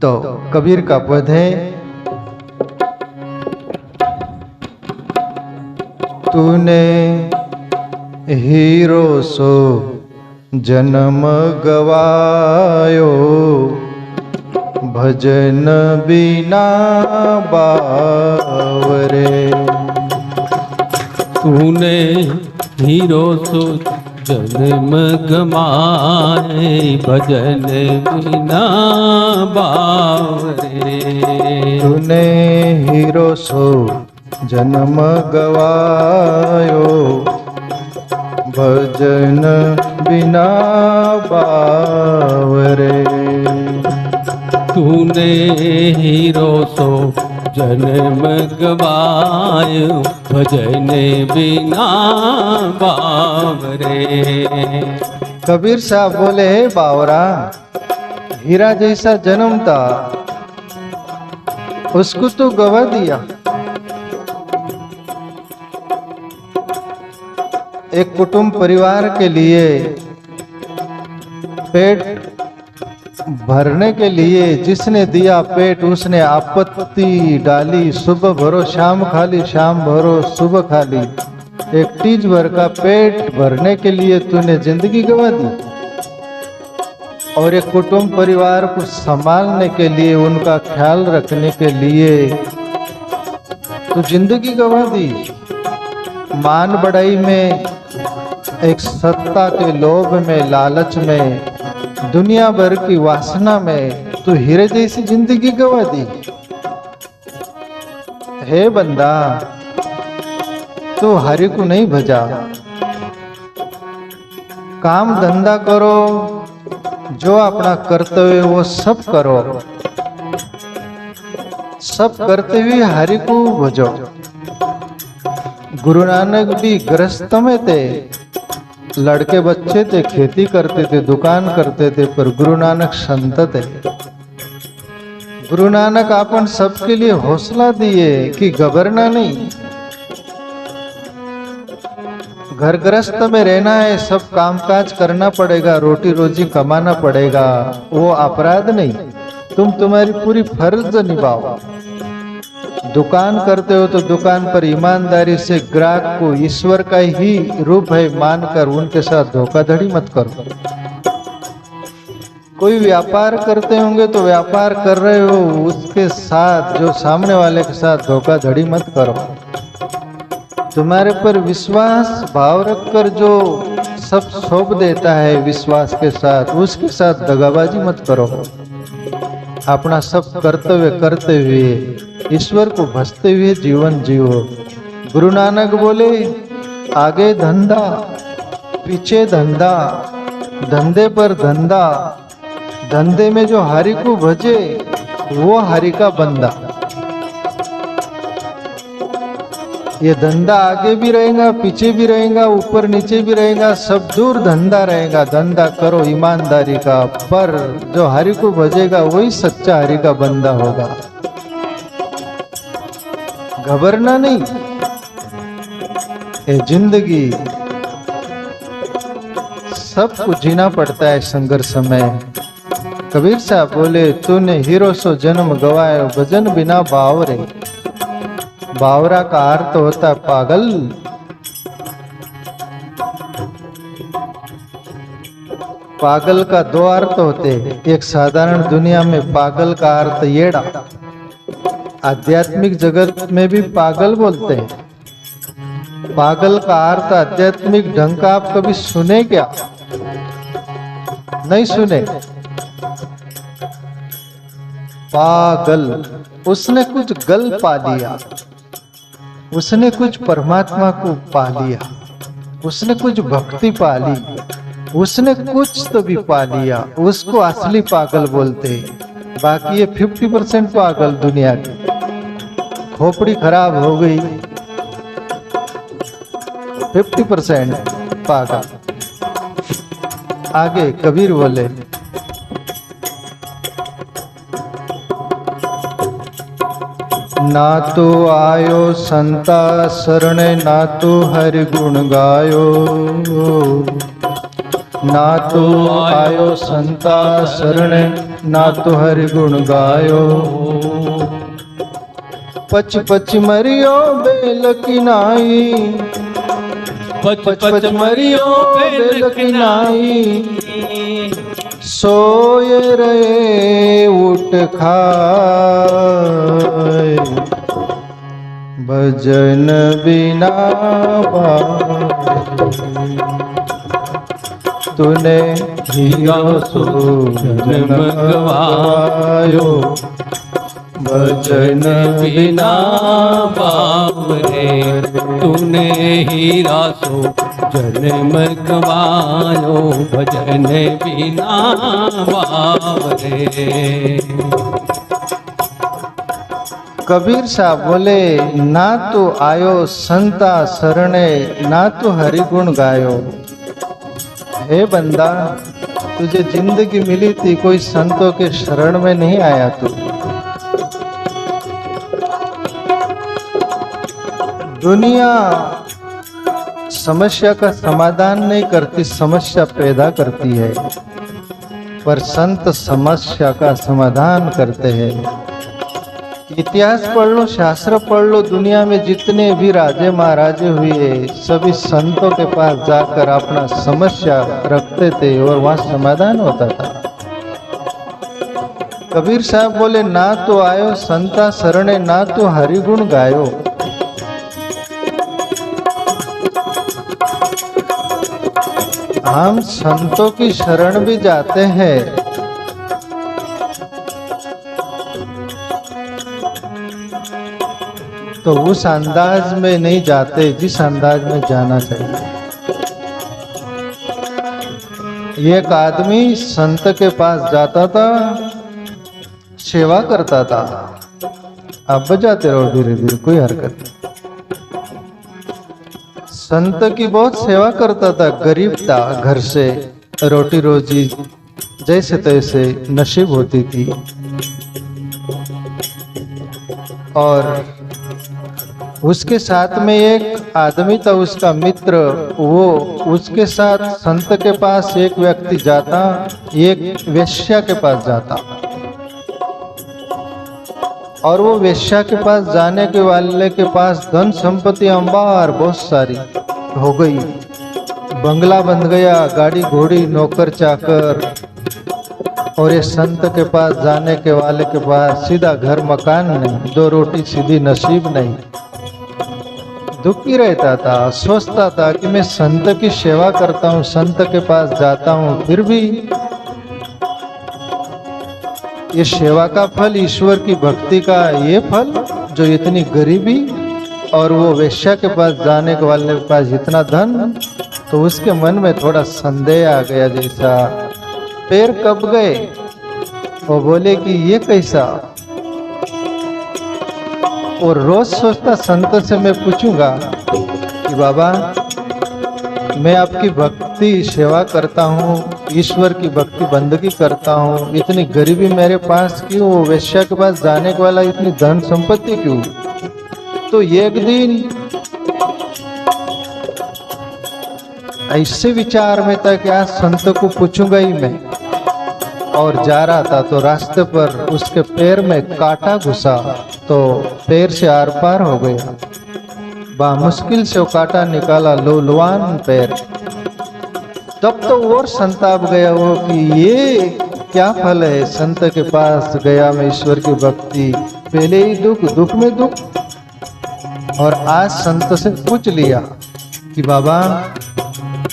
तो कबीर का पद है, तूने हीरो सो जन्म गवायो, भजन बिना बावरे। तूने हीरो सो जन्म गमाए, भजन बिना बावरे। तूने हीरो सो जन्म गवायो, भजन बिना बावरे। तूने हीरो सो जन्म गवायो, भजन बिना बावरे। कबीर साहब बोले, हे बावरा, हीरा जैसा जन्म था उसको तो गवा दिया। एक कुटुंब परिवार के लिए पेट भरने के लिए जिसने दिया पेट उसने आपत्ति डाली, सुबह भरो शाम खाली, शाम भरो सुबह खाली। एक तीज भर का पेट भरने के लिए तूने जिंदगी गंवा दी, और एक कुटुंब परिवार को संभालने के लिए, उनका ख्याल रखने के लिए तू जिंदगी गंवा दी। मान बढ़ाई में, एक सत्ता के लोभ में, लालच में, दुनिया भर की वासना में तू हीरे जैसी जिंदगी गंवा दी। हे बंदा, तू हरि को नहीं भजा, काम धंधा करो, जो अपना कर्तव्य वो सब करो, सब करते हुए हरि को भजो। गुरु नानक भी गृहस्थ में थे, लड़के बच्चे थे, खेती करते थे, दुकान करते थे, पर गुरु नानक संत थे। गुरु नानक अपन सबके लिए हौसला दिए कि घबरना नहीं, घर गृहस्थ में रहना है, सब कामकाज करना पड़ेगा, रोटी रोजी कमाना पड़ेगा, वो अपराध नहीं, तुम तुम्हारी पूरी फर्ज निभाओ। दुकान करते हो तो दुकान पर ईमानदारी से ग्राहक को ईश्वर का ही रूप है मानकर उनके साथ धोखाधड़ी मत करो। कोई व्यापार करते होंगे तो व्यापार कर रहे हो, उसके साथ, जो सामने वाले के साथ धोखाधड़ी मत करो। तुम्हारे पर विश्वास भाव रखकर जो सब सौंप देता है विश्वास के साथ, उसके साथ दगाबाजी मत करो। अपना सब कर्तव्य करते हुए, ईश्वर को भजते हुए जीवन जियो। गुरु नानक बोले, आगे धंधा, पीछे धंधा, धंधे पर धंधा, धंधे में जो हरि को भजे वो हरि का बंदा। ये धंधा आगे भी रहेगा, पीछे भी रहेगा, ऊपर नीचे भी रहेगा, सब दूर धंधा रहेगा। धंधा करो ईमानदारी का, पर जो हरि को भजेगा वही सच्चा हरि का बंदा होगा। घबरना नहीं, ये जिंदगी सबको जीना पड़ता है संघर्ष में। कबीर साहब बोले, तूने हीरो सो जन्म गवायो, भजन बिना बावरे। बावरा का अर्थ होता है पागल। पागल का दो अर्थ होते हैं, एक साधारण दुनिया में पागल का अर्थ येड़ा, आध्यात्मिक जगत में भी पागल बोलते हैं। पागल का अर्थ आध्यात्मिक ढंग का आप कभी सुने क्या? नहीं सुने। पागल, उसने कुछ गल पा लिया, उसने कुछ परमात्मा को पा लिया, उसने कुछ भक्ति पा ली, उसने कुछ तो भी पा लिया, उसको असली पागल बोलते हैं। बाकी ये 50% पागल दुनिया की, खोपड़ी खराब हो गई, 50% पागल। आगे कबीर बोले, ना तो आयो संता शरण, ना तो हरि गुण गायो, ना तो आयो संता शरण, ना तो हरि गुण गायो। पच पच मरियो बेल की नाई, पच पच मरियो बेल की नाई, सोए रहे उठ खाए, भजन बिना पाए। तूने हीरा सो जन्म गवायो, भजन बिना बावरे। तूने हीरा सो जन्म गवायो, भजन बिना बावरे। कबीर साहब बोले, ना तो आयो संता शरणे, ना तो हरि गुण गायो। हे बंदा, तुझे जिंदगी मिली थी, कोई संतों के शरण में नहीं आया तू। दुनिया समस्या का समाधान नहीं करती, समस्या पैदा करती है, पर संत समस्या का समाधान करते हैं। इतिहास पढ़ लो, शास्त्र पढ़ लो, दुनिया में जितने भी राजे महाराजे हुए सभी संतों के पास जाकर अपना समस्या रखते थे और वहां समाधान होता था। कबीर साहब बोले, ना तो आयो संता शरणे, ना तो हरि गुण गायो। हम संतों की शरण भी जाते हैं, तो उस अंदाज में नहीं जाते जिस अंदाज में जाना चाहिए। एक आदमी संत के पास जाता था, सेवा करता था। आप बजाते रहो धीरे धीरे, कोई हरकत नहीं। संत की बहुत सेवा करता था, गरीब था, घर से रोटी रोजी जैसे तैसे नसीब होती थी। और उसके साथ में एक आदमी था, उसका मित्र, वो उसके साथ संत के पास एक व्यक्ति जाता, एक वेश्या के पास जाता, और वो वेश्या के पास जाने के वाले के पास धन संपत्ति अंबार बहुत सारी हो गई, बंगला बन गया, गाड़ी घोड़ी, नौकर चाकर। और ये संत के पास जाने के वाले के पास सीधा घर मकान नहीं, दो रोटी सीधी नसीब नहीं। दुखी रहता था, सोचता था कि मैं संत की सेवा करता हूँ, संत के पास जाता हूँ, फिर भी ये सेवा का फल, ईश्वर की भक्ति का ये फल, जो इतनी गरीबी और वो वेश्या के पास जाने के वाले के पास इतना धन, तो उसके मन में थोड़ा संदेह आ गया। जैसा पैर कब गए, वो बोले कि ये कैसा। और रोज सोचता संत से मैं पूछूंगा कि बाबा, मैं आपकी भक्ति सेवा करता हूँ, ईश्वर की भक्ति बंदगी करता हूँ, इतनी गरीबी मेरे पास क्यों, वो वेश्या के पास जाने के वाला इतनी धन संपत्ति क्यों। तो एक दिन ऐसे विचार में था कि आज संत को पूछूंगा ही मैं, और जा रहा था तो रास्ते पर उसके पैर में कांटा घुसा, तो पैर से आर पार हो गया। मुश्किल से वो कांटा निकाला, लोलवान पैर। तब तो और संताप गया वो कि ये क्या फल है, संत के पास गया मैं ईश्वर की भक्ति, पहले ही दुख, दुख में दुख, और आज संत से पूछ लिया कि बाबा,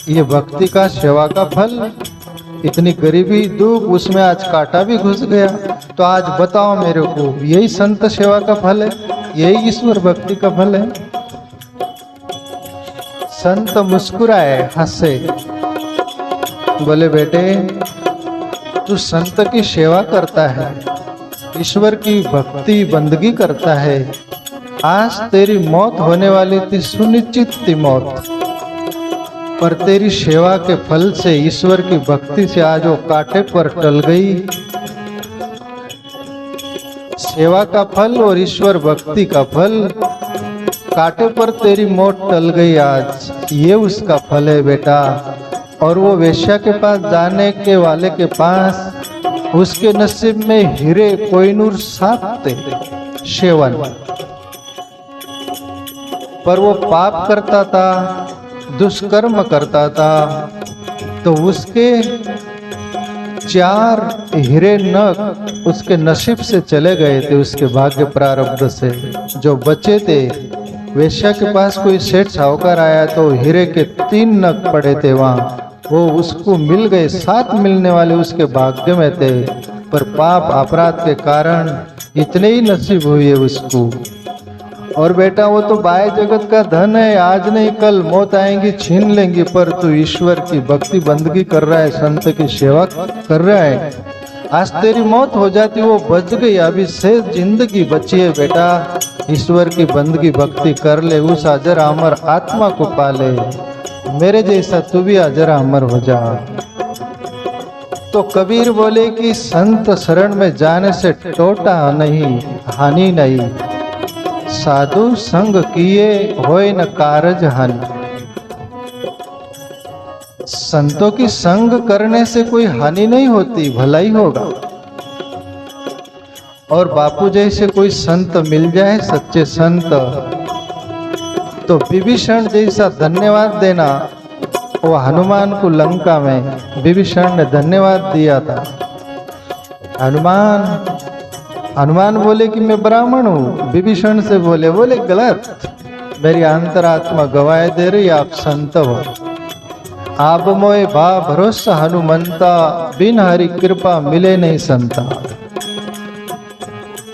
ये भक्ति का सेवा का फल, इतनी गरीबी, दुख, उसमें आज कांटा भी घुस गया, तो आज बताओ मेरे को, यही संत सेवा का फल है, यही ईश्वर भक्ति का फल है। संत मुस्कुराए, हंसे, बोले बेटे, तू संत की सेवा करता है, ईश्वर की भक्ति बंदगी करता है, आज तेरी मौत होने वाली थी, सुनिश्चित थी मौत, पर तेरी सेवा के फल से, ईश्वर की भक्ति से आज वो कांटे पर टल गई। सेवा का फल और ईश्वर भक्ति का फल, कांटे पर तेरी मौत टल गई आज, ये उसका फल है बेटा। और वो वेश्या के पास जाने के वाले के पास उसके नसीब में हीरे कोहिनूर साथ थे, सेवन, पर वो पाप करता था, दुष्कर्म करता था, तो उसके 4 हीरे नग उसके नसीब से चले गए थे, उसके भाग्य प्रारब्ध से। जो बचे थे, वेश्या के पास कोई सेठ साहूकार आया तो हीरे के 3 नग पड़े थे वहाँ, वो उसको मिल गए, 7 मिलने वाले उसके भाग्य में थे, पर पाप अपराध के कारण इतने ही नसीब हुए उसको। और बेटा वो तो बाह्य जगत का धन है, आज नहीं कल मौत आएंगी, छीन लेंगी, पर तू ईश्वर की भक्ति बंदगी कर रहा है, संत की सेवा कर रहा है, आज तेरी मौत हो जाती, वो बच गई, अभी से जिंदगी बची है बेटा, ईश्वर की बंदगी भक्ति कर ले, उस अजर अमर आत्मा को पाले, मेरे जैसा तू भी अजर अमर हो जा। तो कबीर बोले कि संत शरण में जाने से टोटा नहीं, हानि नहीं, साधु संग किए होए न कारज हानि। संतों की संग करने से कोई हानि नहीं होती, भलाई होगा। और बापू जैसे कोई संत मिल जाए, सच्चे संत, तो विभीषण जैसा धन्यवाद देना। वो हनुमान को लंका में विभीषण ने धन्यवाद दिया था। हनुमान बोले कि मैं ब्राह्मण हूँ, विभीषण से बोले गलत, मेरी अंतरात्मा गवाह दे रही, आप संत हो। आप मोए भा भरोसा हनुमंता, बिन हरि कृपा मिले नहीं संता।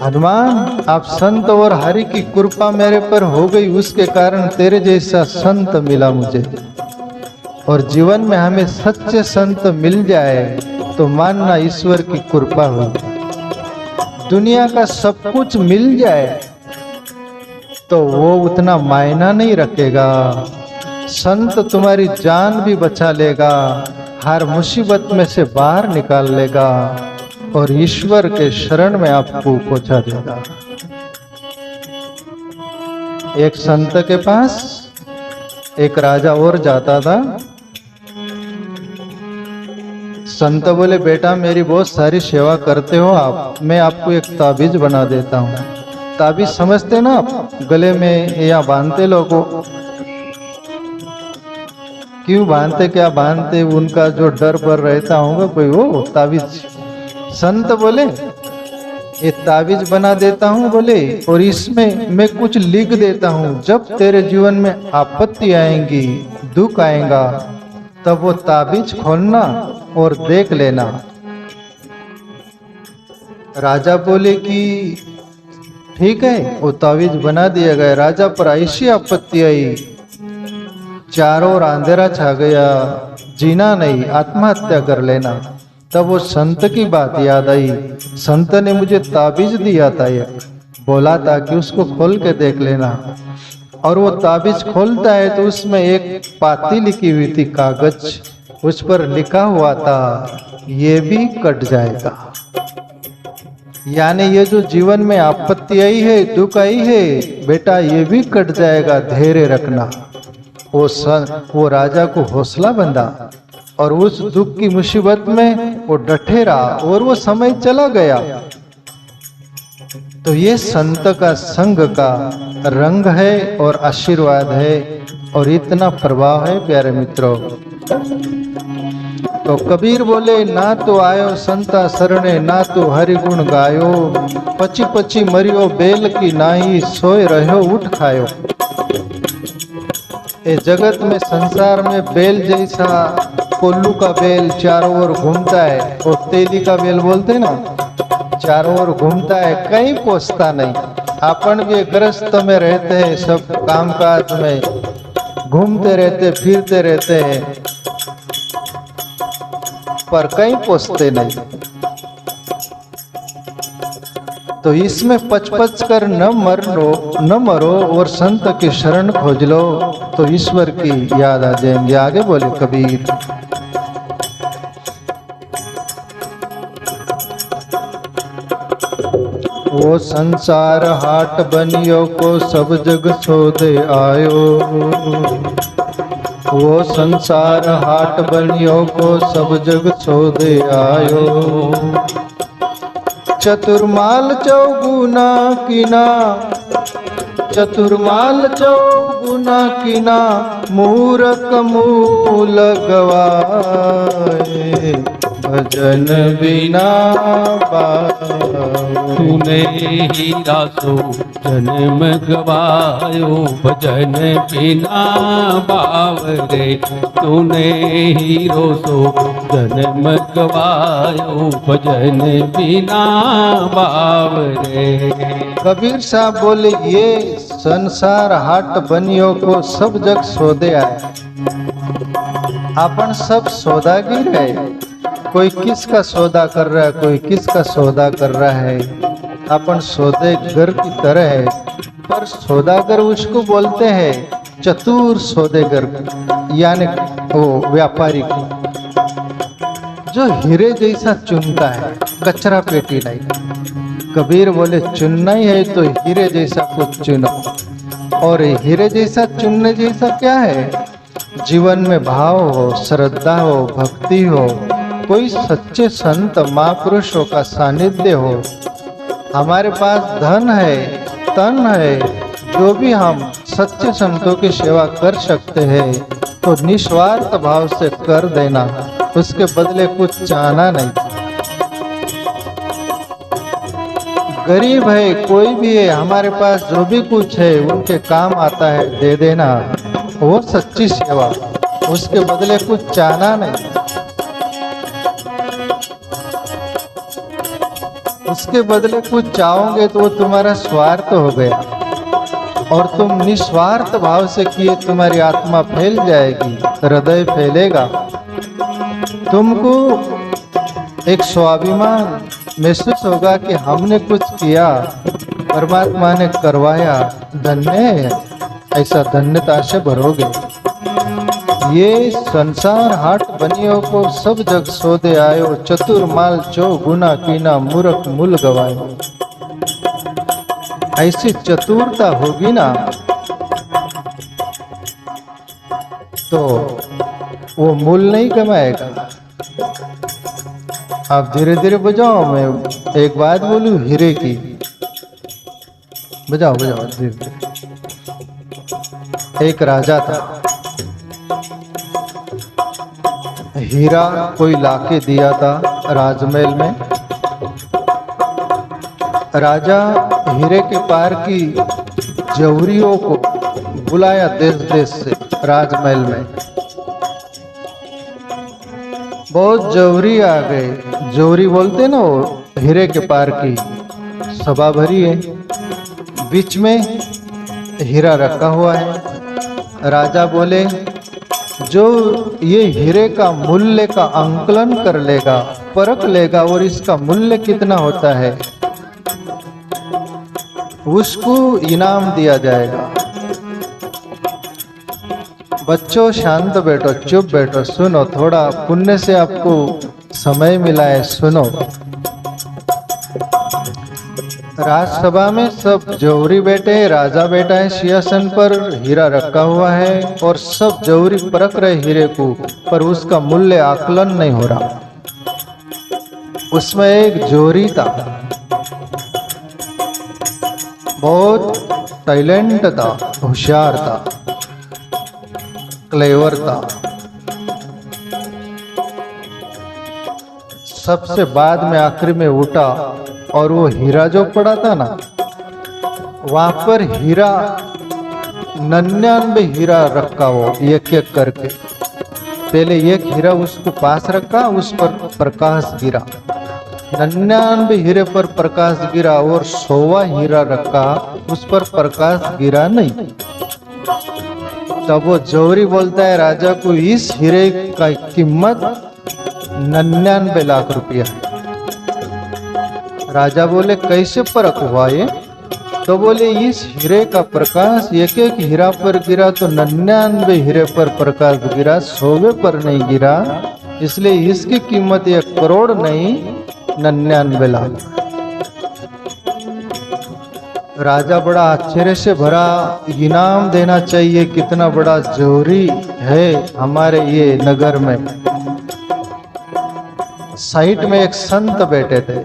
हनुमान आप संत, और हरि की कृपा मेरे पर हो गई, उसके कारण तेरे जैसा संत मिला मुझे। और जीवन में हमें सच्चे संत मिल जाए तो मानना ईश्वर की कृपा हुई। दुनिया का सब कुछ मिल जाए तो वो उतना मायना नहीं रखेगा। संत तुम्हारी जान भी बचा लेगा, हर मुसीबत में से बाहर निकाल लेगा, और ईश्वर के शरण में आपको पहुंचा देगा। एक संत के पास एक राजा और जाता था। संत बोले, बेटा मेरी बहुत सारी सेवा करते हो आप, मैं आपको एक ताबीज बना देता हूँ। ताबीज समझते ना आप, गले में या बांधते लोगों, क्यों बांधते, क्या बांधते, उनका जो डर पर रहता होगा कोई, वो ताबीज। संत बोले ये ताबीज बना देता हूँ बोले, और इसमें मैं कुछ लिख देता हूँ, जब तेरे जीवन में आपत्ति आएंगी, दुख आएगा, तब वो ताबीज खोलना और देख लेना। राजा बोले कि ठीक है, वो ताबीज बना दिया गया। राजा पर ऐसी आपत्ति आई, चारों ओर अंधेरा छा गया, जीना नहीं, आत्महत्या कर लेना। तब वो संत की बात याद आई। संत ने मुझे ताबीज दिया था, ये बोला था कि उसको खोल के देख लेना। और वो ताबीज खोलता है तो उसमें एक पाती लिखी हुई थी, कागज, उस पर लिखा हुआ था ये भी कट जाएगा। यानी ये जो जीवन में आपत्ति आई है, दुख आई है, बेटा ये भी कट जाएगा, धैर्य रखना। वो राजा को हौसला बंधा और उस दुख की मुसीबत में वो डटे रहा, और वो समय चला गया। तो ये संत का संग का रंग है और आशीर्वाद है, और इतना प्रभाव है प्यारे मित्रों। तो कबीर बोले, ना तो आयो संता शरणे, ना तो हरि गुण गायो, पची पची मरियो बेल की नाही, सोए रहो उठ खायो। ये जगत में, संसार में बेल जैसा, कोल्लू का बेल चारों ओर घूमता है, और तेली का बेल बोलते ना, चारों ओर घूमता है, कहीं पहुंचता नहीं। अपन भी ग्रस्त में रहते हैं, सब कामकाज में घूमते रहते, फिरते रहते हैं, पर कहीं पहुंचते नहीं। तो इसमें पच कर न मरो और संत की शरण खोज लो, तो ईश्वर की याद आ जाएंगे। आगे बोले कबीर, वो संसार हाट बनियो को सब जग छोदे आयो, वो संसार हाट बनियो को सब जग सोदे आयो। चतुर्माल चौगुना कीना, चतुर्माल चौगुना कीना, मूरख मूल गवाए, भजन बिना पाए। तूने हीरा सो जन्म गवायो, भजन बिना बावरे। तूने हीरो सो जन्म गवायो, भजन बिना बावरे। कबीर साहब बोले ये संसार हाट बनियो को सब जग सौदे आए। अपन सब सौदागिर है, कोई किसका सौदा कर रहा है, कोई किसका सौदा कर रहा है। अपन सौदेगर की तरह है, पर सौदागर उसको बोलते हैं चतुर सौदेगर, यानी वो व्यापारी को जो हीरे जैसा चुनता है, कचरा पेटी नहीं। कबीर बोले चुनना ही है तो हीरे जैसा कुछ चुनो। और हीरे जैसा चुनने जैसा क्या है? जीवन में भाव हो, श्रद्धा हो, भक्ति हो, कोई सच्चे संत महापुरुषों का सानिध्य हो। हमारे पास धन है, तन है, जो भी हम सच्चे संतों की सेवा कर सकते हैं तो निस्वार्थ भाव से कर देना, उसके बदले कुछ चाहना नहीं। गरीब है, कोई भी है, हमारे पास जो भी कुछ है उनके काम आता है, दे देना, वो सच्ची सेवा, उसके बदले कुछ चाहना नहीं। उसके बदले कुछ चाहोगे तो वो तुम्हारा स्वार्थ हो गया, और तुम निस्वार्थ भाव से किए तुम्हारी आत्मा फैल जाएगी, हृदय फैलेगा। तुमको एक स्वाभिमान महसूस होगा कि हमने कुछ किया, परमात्मा ने करवाया, धन्य है, ऐसा धन्यता से भरोगे। ये संसार हाट बनियो को सब जग सोदे आयो, चतुर माल चौगुना कीना, मूर्ख मूल गवायो। ऐसी चतुरता होगी ना तो वो मूल नहीं कमाएगा। आप धीरे धीरे बजाओ, मैं एक बात बोलूं हीरे की, बजाओ बजाओ धीरे धीरे। एक राजा था, हीरा कोई लाके दिया था राजमहल में। राजा हीरे के पार की जौहरियों को बुलाया देश देश से राजमहल में। बहुत जौहरी आ गए, जौहरी बोलते ना वो हीरे के पार की सभा भरी है, बीच में हीरा रखा हुआ है। राजा बोले जो ये हीरे का मूल्य का आंकलन कर लेगा, परख लेगा और इसका मूल्य कितना होता है, उसको इनाम दिया जाएगा। बच्चों शांत बैठो, चुप बैठो, सुनो, थोड़ा पुण्य से आपको समय मिला है, सुनो। राजसभा में सब जौहरी बैठे, राजा बैठा है सिंहासन पर, हीरा रखा हुआ है और सब जौहरी परख रहे हीरे को, पर उसका मूल्य आकलन नहीं हो रहा। उसमें एक जौहरी था, बहुत टैलेंट था, होशियार था, क्लेवर था। सबसे बाद में आखिरी में उठा और वो हीरा जो पड़ा था ना, वहां पर हीरा 99 हीरा रखा, वो एक एक करके। पहले एक हीरा उसको पास रखा, उस पर प्रकाश गिरा, 99 हीरे पर प्रकाश गिरा, और 100वां हीरा रखा, उस पर प्रकाश गिरा नहीं। तब वो जौहरी बोलता है राजा को, इस हीरे का कीमत 99 लाख रुपया है। राजा बोले कैसे परख हुआ ये? तो बोले इस हीरे का प्रकाश एक एक हीरा पर गिरा तो 99 हीरे पर प्रकाश गिरा, 100वें पर नहीं गिरा, इसलिए इसकी कीमत 1 करोड़ नहीं 99 लाख। राजा बड़ा आश्चर्य से भरा, इनाम देना चाहिए, कितना बड़ा जोहरी है हमारे ये नगर में। साइड में एक संत बैठे थे,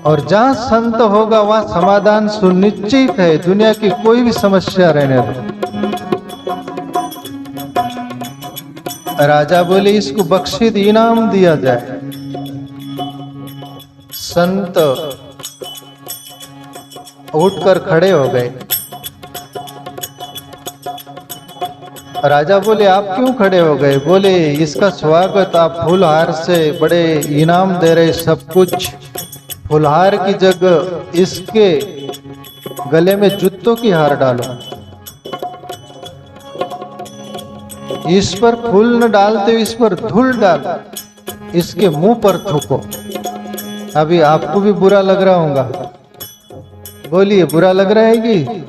और जहां संत होगा वहां समाधान सुनिश्चित है, दुनिया की कोई भी समस्या रहने दो। राजा बोले इसको बख्शीद इनाम दिया जाए। संत उठकर खड़े हो गए। राजा बोले आप क्यों खड़े हो गए? बोले इसका स्वागत आप फूलहार से बड़े इनाम दे रहे, सब कुछ फूलहार की जगह इसके गले में जूतों की हार डालो, इस पर फूल न डालते इस पर धूल डाल, इसके मुंह पर थूको। अभी आपको भी बुरा लग रहा होगा, बोलिए बुरा लग रहा है कि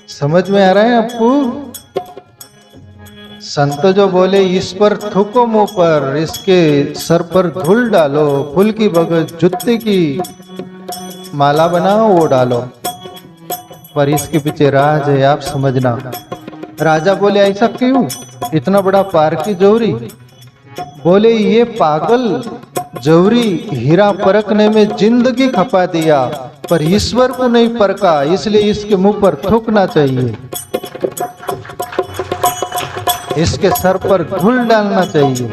समझ में आ रहा है आपको? संत जो बोले इस पर थूको मुंह पर, इसके सर पर धूल डालो, फूल की बगल जूते की माला बनाओ वो डालो, पर इसके पीछे राज है, आप समझना। राजा बोले ऐसा क्यों? इतना बड़ा पारकी जोहरी? बोले ये पागल जोहरी हीरा परखने में जिंदगी खपा दिया, पर ईश्वर को नहीं परखा, इसलिए इसके मुंह पर थूकना चाहिए, इसके सर पर धूल डालना चाहिए,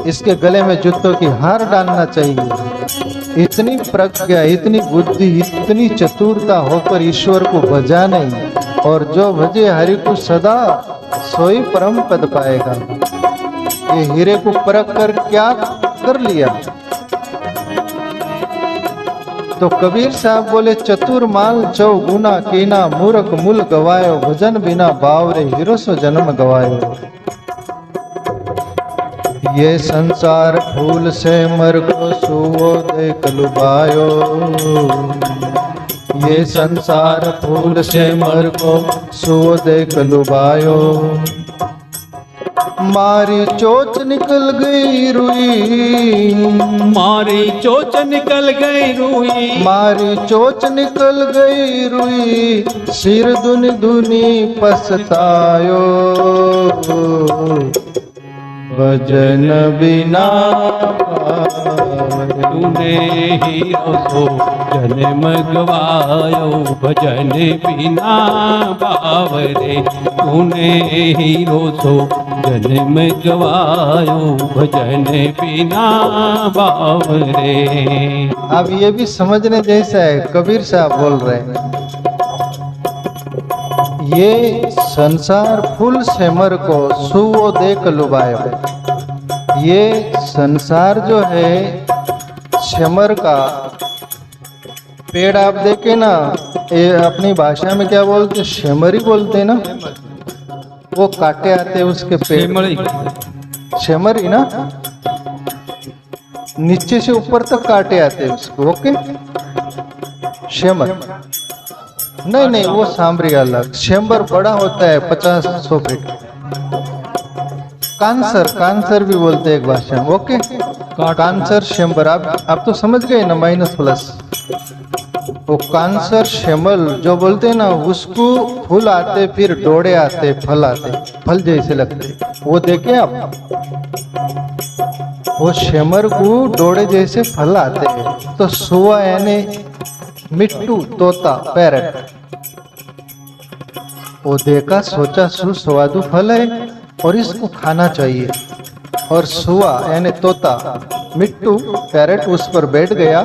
इसके गले में जूतों की हार डालना चाहिए। इतनी प्रज्ञा, इतनी बुद्धि, इतनी चतुरता होकर ईश्वर को भजा नहीं, और जो भजे हरि को सदा सोई परम पद पाएगा। ये हीरे को परख कर क्या कर लिया? तो कबीर साहब बोले चतुर माल चौ गुना कीना, मूर्ख मूल गवायो, भजन बिना बावरे हीरो सो जन्म गवायो। ये संसार फूल से मर को सुवो देख लुभायो, ये संसार फूल से मर को सुवो देख लुभायो। मारी चोच निकल गई रुई, मारी चोच निकल गई रुई, मारी चोच निकल गई रुई, सिर दुनी दुनी पछतायो, भजन बिना तूने हीरो सो जन्म गवायो, भजन बिना बावरे तूने हीरो सो जन्म गवायो, भजन बिना बावरे। अब ये भी समझने जैसा है, कबीर साहब बोल रहे हैं ये संसार फूल से मर को सुवो देख लुभायो। ये संसार जो है शेमर का पेड़ आप देखे ना, ये अपनी भाषा में क्या बोलते, शेमरी बोलते ना, वो काटे आते उसके पेड़, शेमरी ना, नीचे से ऊपर तक काटे आते उसको, ओके शेमर नहीं नहीं वो सांबरी अलग, शेम्बर बड़ा होता है 50-100 फीट। कांसर, कांसर भी बोलते हैं एक भाषा में, ओके कांसर शेम्बर, आप तो समझ गए ना, माइनस प्लस। वो कांसर शेमल जो बोलते हैं ना, उसको फूल आते, फिर डोड़े आते, फल आते, फल जैसे लगते, वो देखे आप, वो शेमर को डोड़े जैसे फल आते हैं। तो सुआ यानी मिट्टू, तोता, पैरट, वो देखा सोचा सुस्वादु फल है और इसको खाना चाहिए, और सुआ यानी तोता, मिट्टू, पैरट उस पर बैठ गया,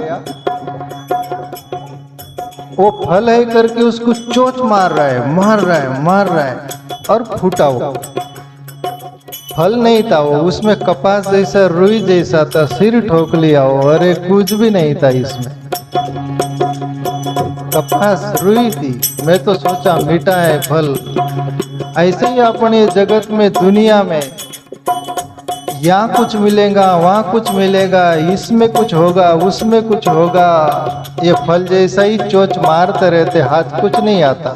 वो फल है करके उसको चोंच मार रहा है, मार रहा है, मार रहा है, और फूटा वो फल नहीं था, वो उसमें कपास जैसा, रुई जैसा था, सिर ठोक लिया वो, अरे कुछ भी नहीं था इसमें, कपास रुई थी। मैं तो सोचा मीठा है फल। ऐसे ही अपने जगत में, दुनिया में, यहाँ कुछ मिलेगा, वहाँ कुछ मिलेगा, इसमें कुछ होगा, उसमें कुछ होगा, ये फल जैसा ही चोंच मारते रहते, हाथ कुछ नहीं आता।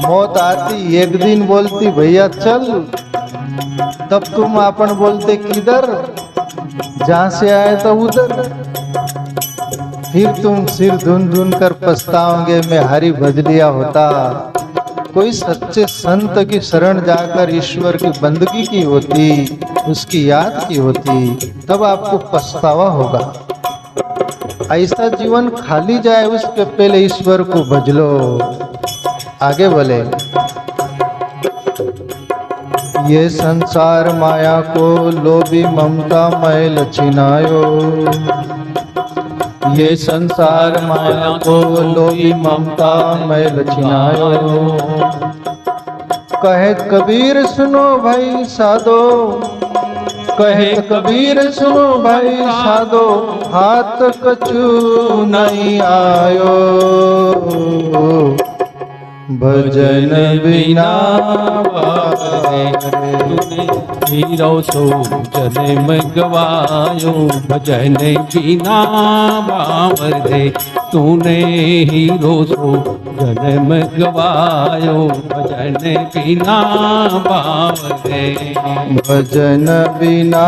मौत आती एक दिन, बोलती भैया चल, तब तुम अपन बोलते किधर, जहाँ से आए तो उधर। फिर तुम सिर धुन धुन कर पछताओगे मैं हरि भज लिया होता। कोई सच्चे संत की शरण जाकर ईश्वर की बंदगी की होती, उसकी याद की होती, तब आपको पछतावा होगा। ऐसा जीवन खाली जाए उसके पहले ईश्वर को भज लो। आगे बोले, ये संसार माया को लोभी ममता मैल छिनायो। ये संसार माया को लोभी ममता मैल छिनायो। कहे कबीर सुनो भाई साधो, कहे कबीर सुनो भाई साधो, हाथ कछु नहीं आयो। भजन बिना हीरो सो जन्म गवायो। भजन बिना बावर दे तूने हीरो सो जन्म गवायो। भजन बिना बावर दे, भजन बिना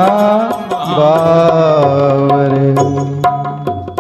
बावरे।